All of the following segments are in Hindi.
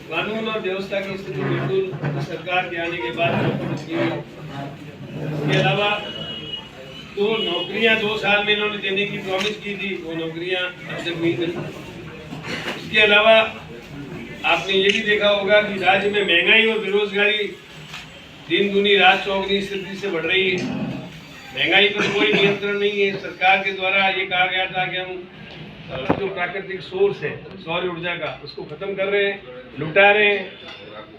कानून और व्यवस्था की स्थिति बिल्कुल सरकार के आने के बाद इसके अलावा तो नौकरियां 2 साल में इन्होंने देने की प्रॉमिस की थी, वो नौकरियां अब तक नहीं मिली। इसके अलावा आपने ये भी देखा होगा कि राज्य में महंगाई और बेरोजगारी दिन दूनी रात चौगुनी स्थिति से बढ़ रही है। महंगाई पर कोई नियंत्रण नहीं है। सरकार के द्वारा ये कहा गया था कि हम जो प्राकृतिक सोर्स है सौर ऊर्जा का, उसको खत्म कर रहे हैं, लुटा रहे हैं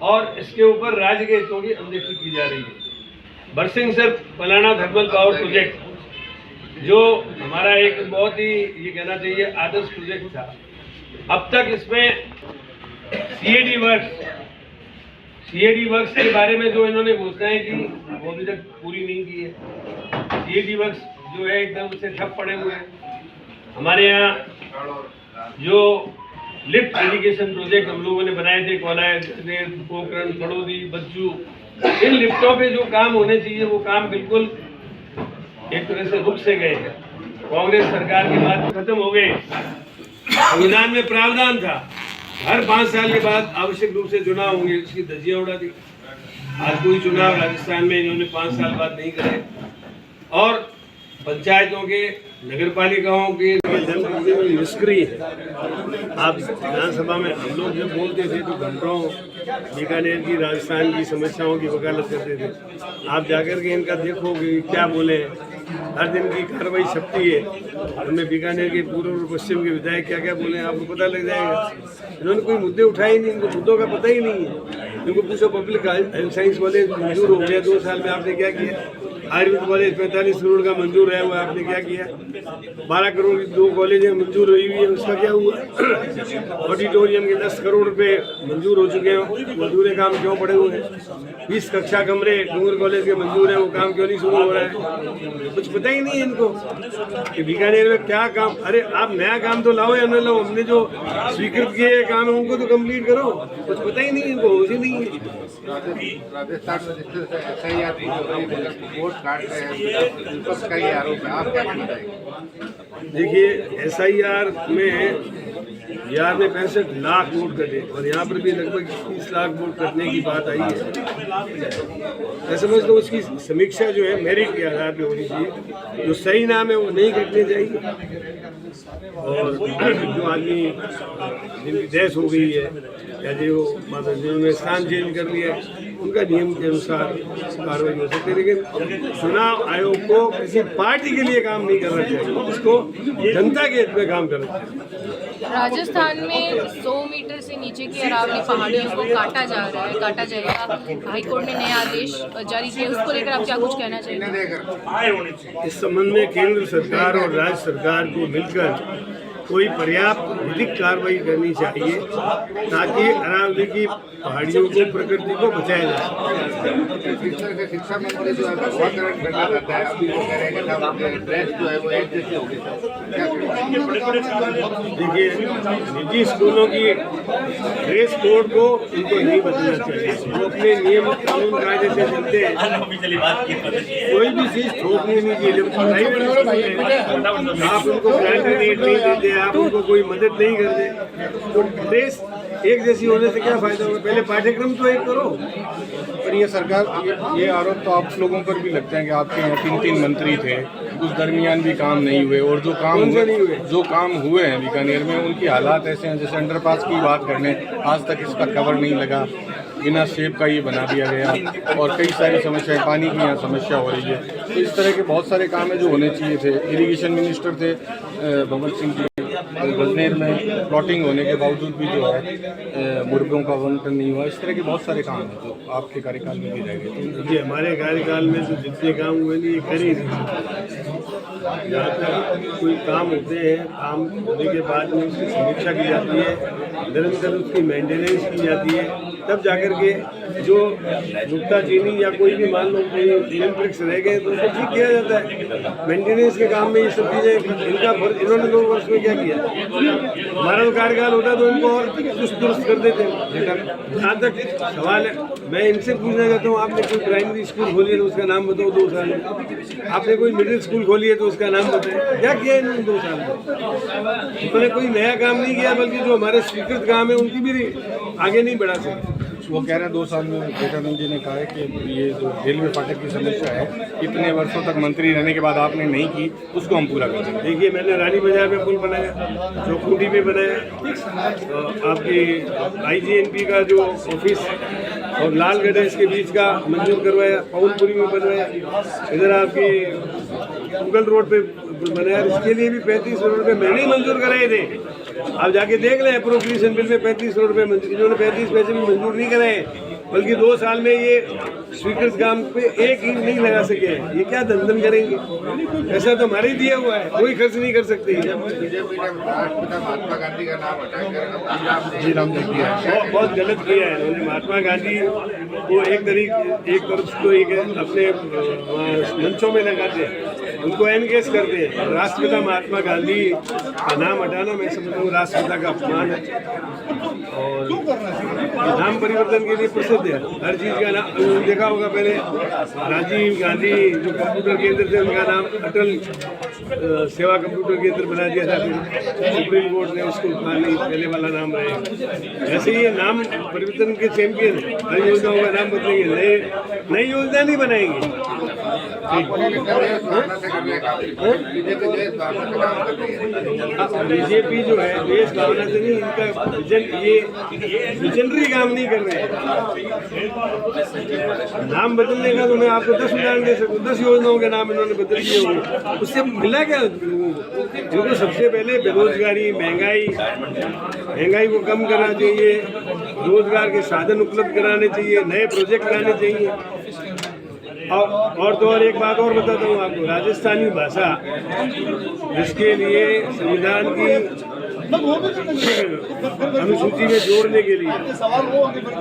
और इसके ऊपर राज्य के हितों की अनदेखी की जा रही है। बरसिंह सर पलाना थर्मल पावर प्रोजेक्ट जो हमारा एक बहुत ही ये कहना चाहिए आदर्श प्रोजेक्ट था, अब तक इसमें सीएडी वर्क्स के बारे में जो इन्होंने घोषणाएं की वो अभी तक पूरी नहीं की है। सीएडी वर्क्स जो है एकदम से ठप पड़े हुए हैं। हमारे यहाँ जो लिफ्ट इरिगेशन प्रोजेक्ट हम लोगों ने बनाए थे, कोलाय, पोखरण, फड़ोदी, बच्चू, इन लिफ्टों पे जो काम होने चाहिए वो काम बिल्कुल एक तरह से रुक से गए थे। कांग्रेस सरकार के बाद खत्म हो गए। संविधान में प्रावधान था हर 5 साल के बाद आवश्यक रूप से चुनाव होंगे, इसकी धज्जियां उड़ा दी। आज कोई चुनाव राजस्थान में इन्होंने 5 साल बाद नहीं करे और पंचायतों के, नगर पालिकाओं के जनप्रतिनिधि निष्क्रिय है। आप विधानसभा में हम लोग जब बोलते थे तो घंटों बीकानेर की, राजस्थान की समस्याओं की वकालत करते थे। आप जाकर के इनका देखोगे क्या बोले, हर दिन की कार्रवाई छपती है, उनमें बीकानेर के पूर्व और पश्चिम के विधायक क्या क्या बोले आपको पता लग जाएगा। इन्होंने कोई मुद्दे उठाए नहीं, इनको मुद्दों का पता ही नहीं है। इनको पूछो पब्लिक हेल्थ साइंस कॉलेज मंजूर हो गया 2 साल में, आपने क्या किया? आयुर्वेद कॉलेज 45 करोड़ का मंजूर है, वो आपने क्या किया? 12 करोड़ की 2 कॉलेज मंजूर हुई है, उसका क्या हुआ? ऑडिटोरियम के 10 करोड़ रुपए मंजूर हो चुके हैं, वो अधूरे काम क्यों पड़े हुए हैं? 20 कक्षा कमरे डूंगर कॉलेज के मंजूर है, वो काम क्यों नहीं शुरू हो रहा है? कुछ पता ही नहीं है इनको कि बीकानेर में क्या काम। अरे आप नया काम तो लाओ या न लाओ, हमने जो स्वीकृत किए काम है उनको तो कंप्लीट करो। कुछ पता ही नहीं इनको, होश ही नहीं है। राजस्थान देखिए SIR में बिहार में 65 लाख वोट कटे और यहाँ पर भी लगभग 30 लाख वोट कटने की बात आई है। मैं समझता हूँ उसकी समीक्षा जो है मेरिट के आधार पर होनी चाहिए। जो सही नाम है वो नहीं कटने चाहिए और जो आदमी जिनकी डेथ हो गई है या जो मतलब जिन्होंने स्थान चेंज कर लिया है उनका नियम के अनुसार कार्रवाई हो सकती है। लेकिन चुनाव आयोग को किसी पार्टी के लिए काम नहीं करना चाहिए, उसको जनता के हित में काम करना चाहिए। राजस्थान में 100 मीटर से नीचे की अरावली पहाड़ियों को काटा जा रहा है, काटा जाएगा। हाईकोर्ट ने नया आदेश जारी किया, उसको लेकर आप क्या कुछ कहना चाहिए? इस संबंध में केंद्र सरकार और राज्य सरकार को मिलकर कोई पर्याप्त विधिक कार्रवाई करनी चाहिए ताकि अरावली की पहाड़ियों को, प्रकृति को बचाया जा सके। शिक्षा मंत्री जो है भगवाकरण करना चाहता है, अभी वो कह रहे हैं कि ड्रेस जो है वो एक जैसी होगी। देखिए निजी स्कूलों की ड्रेस कोड को इनको नहीं बदलना चाहिए। वो अपने नियम कानून कायदे से चलते हैं, कोई भी चीज़ थोपनी नहीं चाहिए। जब प्राइवेट आप उनको ग्रांट रेट नहीं देते, आप उनको कोई मदद नहीं करते तो ड्रेस एक जैसी होने से क्या फायदा होगा? पहले पाठ्यक्रम तो एक करो। पर ये सरकार ये आरोप तो आप लोगों पर भी लगता है कि आपके यहाँ 3 मंत्री थे, उस दरमियान भी काम नहीं हुए और जो काम हुए हैं बीकानेर में उनकी हालात ऐसे हैं। जैसे अंडरपास की बात कर लें, आज तक इसका कवर नहीं लगा, बिना शेप का ये बना दिया गया और कई सारी समस्याएं, पानी की यहाँ समस्या हो रही है। तो इस तरह के बहुत सारे काम है जो होने चाहिए थे। इरिगेशन मिनिस्टर थे भगवत सिंह जी, गजनेर में प्लॉटिंग होने के बावजूद भी जो है मुर्गों का आवंटन नहीं हुआ। इस तरह के बहुत सारे काम हैं जो आपके कार्यकाल में भी रह गए। तो जी हमारे कार्यकाल में तो जितने काम हुए नहीं कर ही नहीं। जहाँ तक कोई काम होते हैं, काम होने के बाद में उसकी समीक्षा की जाती है, निरंतर उसकी मेंटेनेंस की जाती है, तब जाकर के जो नुक्ताचीनी या कोई भी मान लो कोई ट्रिक्स रह गए तो उसको ठीक किया जाता है। मेंटेनेंस के काम में ये सब चीज़ें इनका फर्ज, इन्होंने 2 वर्ष में क्या किया? हमारा तो कार्यकाल होता तो इनको और चुस्त दुरुस्त कर देते। जहाँ तक सवाल है, मैं इनसे पूछना चाहता हूँ, आपने कोई प्राइमरी स्कूल खोली है तो उसका नाम बताओ 2 साल में। आपने कोई मिडिल स्कूल खोली है तो उसका नाम बताओ। क्या किया इन्होंने 2 साल में? उन्होंने कोई नया काम नहीं किया, बल्कि जो हमारे स्वीकृत काम है उनकी भी आगे नहीं बढ़ा सके। वो कह रहे हैं 2 साल में विवेकानंद जी ने कहा है कि ये जो रेलवे फाटक की समस्या है इतने वर्षों तक मंत्री रहने के बाद आपने नहीं की, उसको हम पूरा करेंगे। देखिए, मैंने रानी बाजार में पुल बनाया, चौखुंडी में बनाया, आपकी IGNP का जो ऑफिस और लालगढ़ इसके बीच का मंजूर करवाया, पवनपुरी में बनवाया, इधर आपकी मुगल रोड पे बनाया। इसके लिए भी 35 करोड़ रुपये मैंने ही मंजूर कराए थे। आप जाके देख लें, अप्रोप्रिएशन बिल में 35 करोड़ रुपये मंजूर, इन्होंने 35 पैसे भी मंजूर नहीं कराए, बल्कि 2 साल में ये स्वीकृत काम पे एक ईंट नहीं लगा सके। ये क्या धंधन करेंगे? ऐसा तो हमारे ही दिया हुआ है, कोई खर्च नहीं कर सकते। बीजेपी ने राष्ट्रपिता महात्मा गांधी का नाम हटाकर जी राम ने किया है। बहुत गलत किया है इन्होंने। महात्मा गांधी को एक तरफ तो एक अपने मंचों में लगाते हैं, उनको एनगेज करते हैं। राष्ट्रपिता महात्मा गांधी का नाम हटाना मैं समझता हूँ राष्ट्रपिता का अपमान है। और नाम परिवर्तन के लिए प्रसिद्ध है हर चीज़ का नाम। देखा होगा पहले राजीव गांधी जो कंप्यूटर केंद्र थे उनका नाम अटल सेवा कंप्यूटर केंद्र बना दिया था, फिर सुप्रीम कोर्ट ने उसको कहा नहीं, पहले वाला नाम रहे। ऐसे ये नाम परिवर्तन के चैंपियन हर योजनाओं का नाम बदलेंगे, नई योजना नहीं बनाएंगे। बीजेपी जो है देश भावना से नहीं, इनका विजन, ये विजनरी काम नहीं कर रहे हैं। नाम बदलने का तो मैं आपको 10 उदाहरण दे सकूँ, 10 योजनाओं के नाम इन्होंने बदल दिए होंगे। उससे मिला क्या लोगों को? जिनको सबसे पहले बेरोजगारी, महंगाई को कम करना चाहिए, रोजगार के साधन उपलब्ध कराने चाहिए, नए प्रोजेक्ट लाने चाहिए। और तो और एक बात और बताता हूँ आपको, राजस्थानी भाषा जिसके लिए संविधान की अनुसूची में जोड़ने के लिए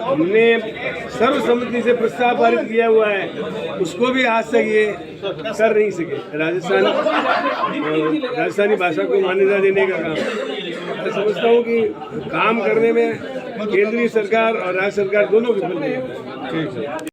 हमने सर्वसम्मति से प्रस्ताव पारित किया हुआ है, उसको भी आज तक ये कर नहीं सके। राजस्थानी भाषा को मान्यता देने का काम, मैं समझता हूँ कि काम करने में केंद्रीय सरकार और राज्य सरकार दोनों विफल रही है।